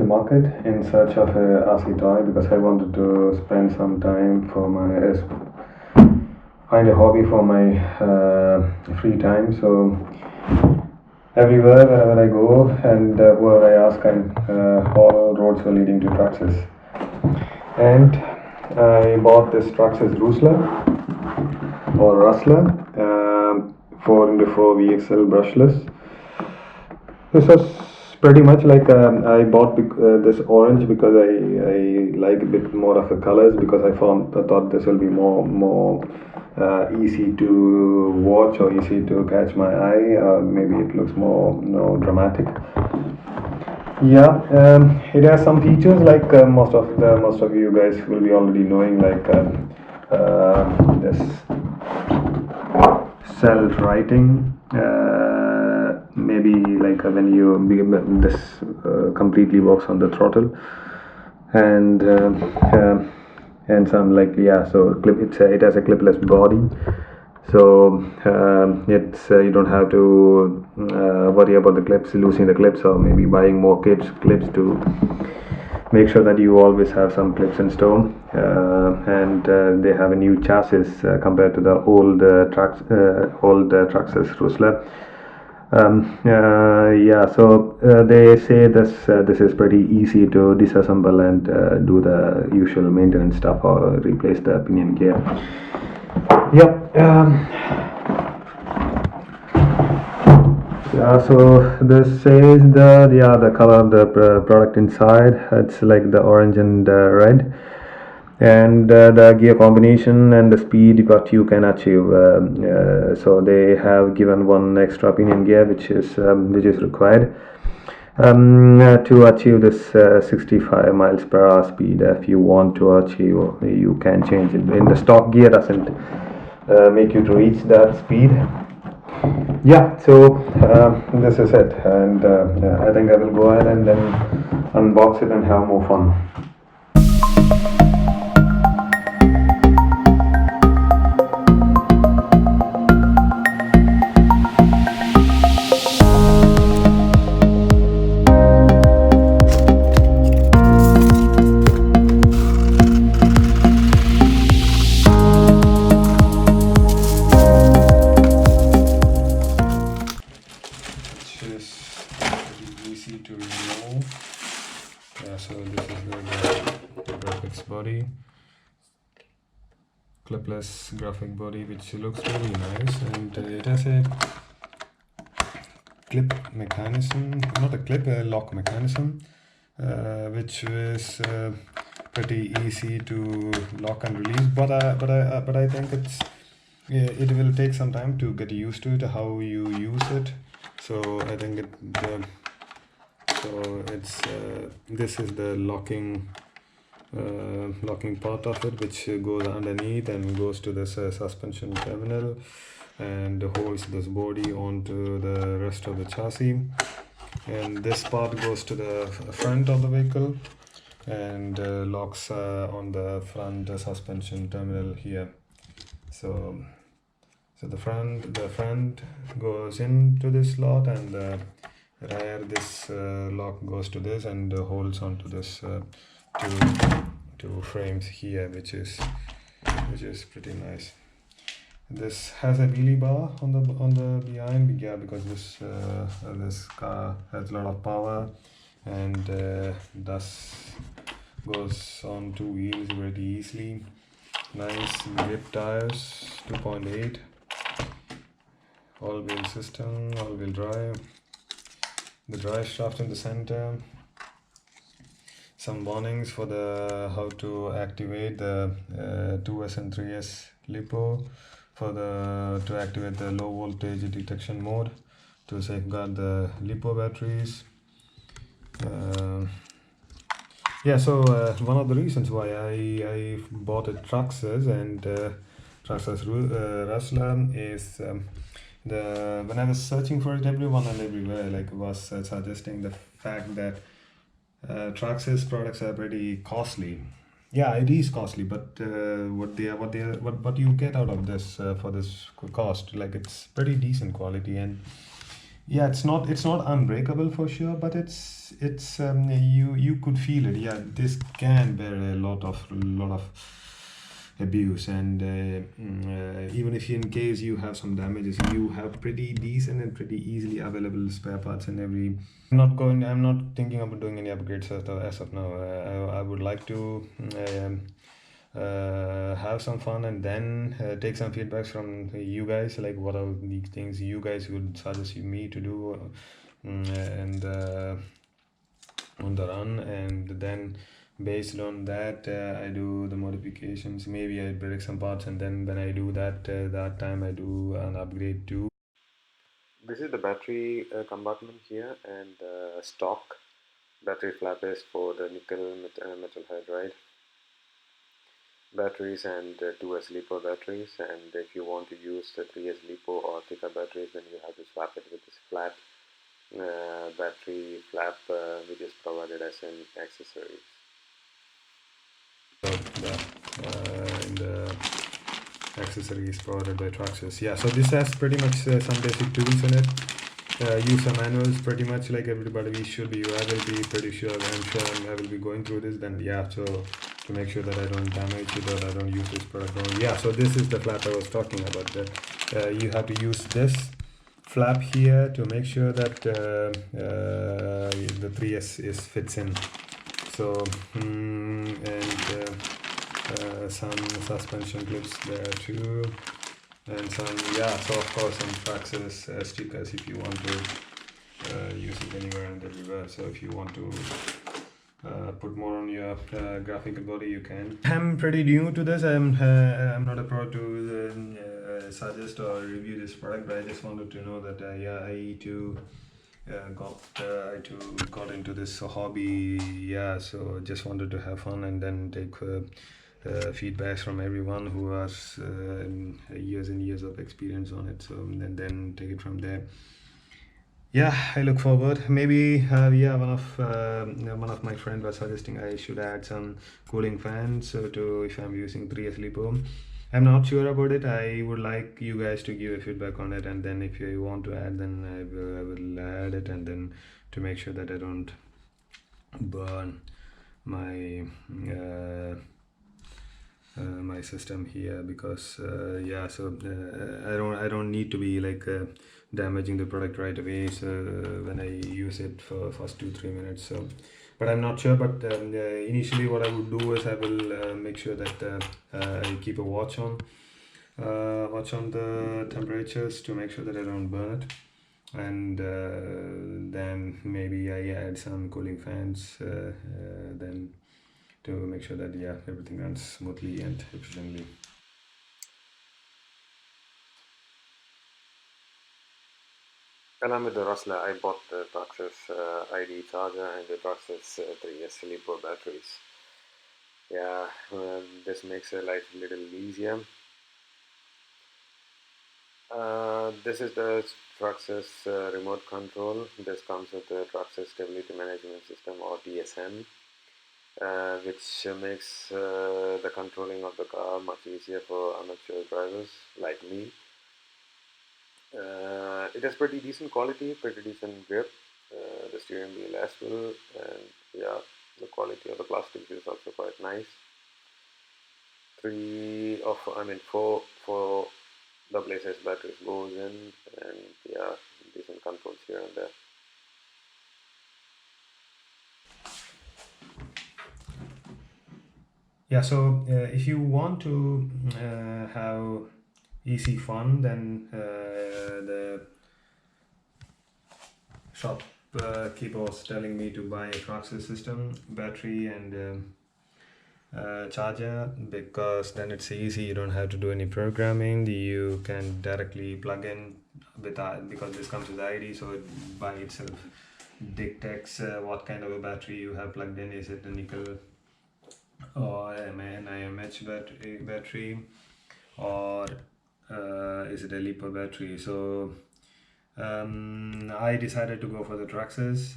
market in search of a RC toy because I wanted to spend some time for my find a hobby for my free time. So everywhere wherever I go and wherever I ask, all roads were leading to Traxxas. And I bought this Traxxas Rustler or Rustler 4x4 VXL brushless. This was pretty much like I bought this orange because I like a bit more of the colors, because I thought this will be more easy to watch or easy to catch my eye. Maybe it looks more dramatic. Yeah, it has some features like most of you guys will be already knowing, like this self-writing. Maybe like when you this completely works on the throttle, and some, like, yeah, so it has a clipless body, so it's you don't have to worry about the clips, losing the clips, or maybe buying more clips to make sure that you always have some clips in store. And they have a new chassis compared to the old Traxxas Rustler. Yeah, so they say this is pretty easy to disassemble and do the usual maintenance stuff or replace the pinion gear. Yep. So this says the color of the product inside. It's like the orange and red, and the gear combination and the speed what you can achieve. So they have given one extra pinion gear which is required to achieve this 65 miles per hour speed. If you want to achieve, you can change it. In the stock gear doesn't make you to reach that speed. Yeah, so this is it, and I think I will go ahead and then unbox it and have more fun. Easy to remove. Yeah, so this is the graphics body, clipless graphic body, which looks really nice, and it has a clip mechanism, not a clip, a lock mechanism, which is pretty easy to lock and release. But I think it will take some time to get used to it, how you use it. So I think this is the locking part of it, which goes underneath and goes to this suspension terminal and holds this body onto the rest of the chassis. And this part goes to the front of the vehicle and locks on the front suspension terminal here. So the front goes into this slot, and the rear, this lock goes to this and holds onto this two frames here, which is pretty nice. This has a wheelie bar on the behind, yeah, because this car has a lot of power, and thus goes on two wheels very easily. Nice grip tires, 2.8, all-wheel system, all-wheel drive. The drive shaft in the center. Some warnings for how to activate the 2S and 3S LiPo, to activate the low voltage detection mode, to safeguard the LiPo batteries. Yeah, so one of the reasons why I bought a Traxxas and Traxxas Rustler is when I was searching for it, everyone and everywhere was suggesting the fact that Traxxas products are pretty costly. Yeah, it is costly, but what you get out of this for this cost, like, it's pretty decent quality, and Yeah, it's not unbreakable for sure, but it's you could feel it. Yeah, this can bear a lot of abuse, and even if in case you have some damages, you have pretty decent and pretty easily available spare parts in every. I'm not thinking about doing any upgrades as of now. I would like to have some fun, and then take some feedbacks from you guys, like what are the things you guys would suggest me to do, and on the run, and then based on that I do the modifications. Maybe I break some parts, and then when I do that, that time I do an upgrade too. This is the battery compartment here, and stock battery flap is for the nickel metal hydride batteries, and 2S LiPo batteries. And if you want to use the 3S LiPo or thicker batteries, then you have to swap it with this flat battery flap, which is provided as an accessory. So the accessories provided by Traxxas. Yeah, so this has pretty much some basic tools in it. User manuals, pretty much like everybody we should be. I will be pretty sure. I'm sure I will be going through this. Then yeah, so to make sure that I don't damage it or I don't use this product wrong. Yeah, so this is the flap I was talking about. That you have to use this flap here to make sure that the 3S is fits in. So and some suspension clips there too, and some, yeah, so of course some Traxxas stickers if you want to use it anywhere and everywhere. So if you want to put more on your graphical body, you can. I'm pretty new to this. I'm not a pro to suggest or review this product, but I just wanted to know that yeah, I too got into this hobby. Yeah, so just wanted to have fun and then take feedbacks from everyone who has years and years of experience on it. So and then take it from there. Yeah, I look forward. Maybe yeah, one of my friends was suggesting I should add some cooling fans to if I'm using 3S Lipo. I'm not sure about it. I would like you guys to give a feedback on it, and then if you want to add, then I will add it, and then to make sure that I don't burn my my system here, because yeah, so I don't need to be like damaging the product right away, so when I use it for first 2-3 minutes. So but I'm not sure, but initially what I would do is I will make sure that I keep a watch on the temperatures to make sure that I don't burn it, and then maybe I add some cooling fans then to make sure that yeah, everything runs smoothly and efficiently. And I'm with the Rustler. I bought the Traxxas ID charger and the Traxxas 3S LiPo batteries. Yeah, this makes life a little easier. This is the Traxxas remote control. This comes with the Traxxas Stability Management System, or TSM, which makes the controlling of the car much easier for amateur drivers like me. It has pretty decent quality, pretty decent grip. The steering wheel as well, and yeah, the quality of the plastic is also quite nice. Four AA batteries goes in, and yeah, decent controls here and there. Yeah, so if you want to have easy fun, then the shopkeeper was telling me to buy a Traxxas system, battery, and charger, because then it's easy. You don't have to do any programming. You can directly plug in with because this comes with ID, so it by itself detects what kind of a battery you have plugged in. Is it a nickel or an IMH battery, or is it a LiPo battery? So I decided to go for the Traxxas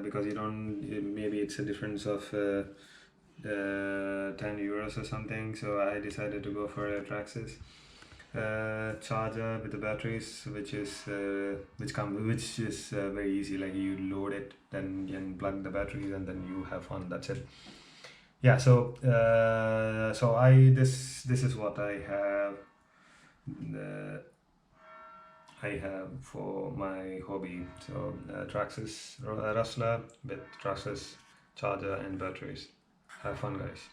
because you don't. Maybe it's a difference of 10 euros or something. So I decided to go for a Traxxas. charger with the batteries, which is very easy. Like you load it, then you can plug the batteries, and then you have fun. That's it. Yeah. So this is what I have for my hobby. So Traxxas Rustler with Traxxas charger and batteries. Have fun, guys.